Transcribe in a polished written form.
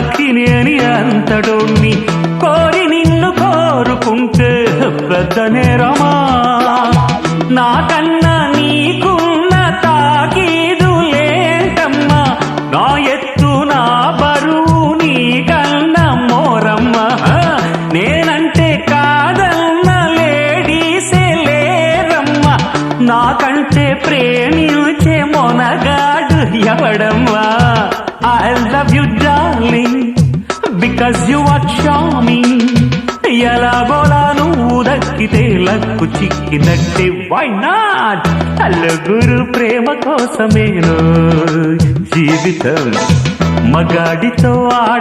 లక్కిని అని అంతడోణ్ణి కోరి నిన్ను కోరుకుంటే పెద్ద నేరమా? నాకన్నా నీకున్న తాకీదు లేంటమ్మా, నా ఎత్తు నా బరువు నీకన్నా మోరమ్మా. నేనంటే కాదన్న లేడీసే లేరమ్మా, నాకంటే ప్రేమించే Monagadu ఎవడమ్మా? I love you darling because you are charming. ఎలాగోలా నువ్వు దక్కితే లక్కు చిక్కినట్టే, why not? నలుగురు ప్రేమ కోసమేను జీవితం, మగాడితో ఆడ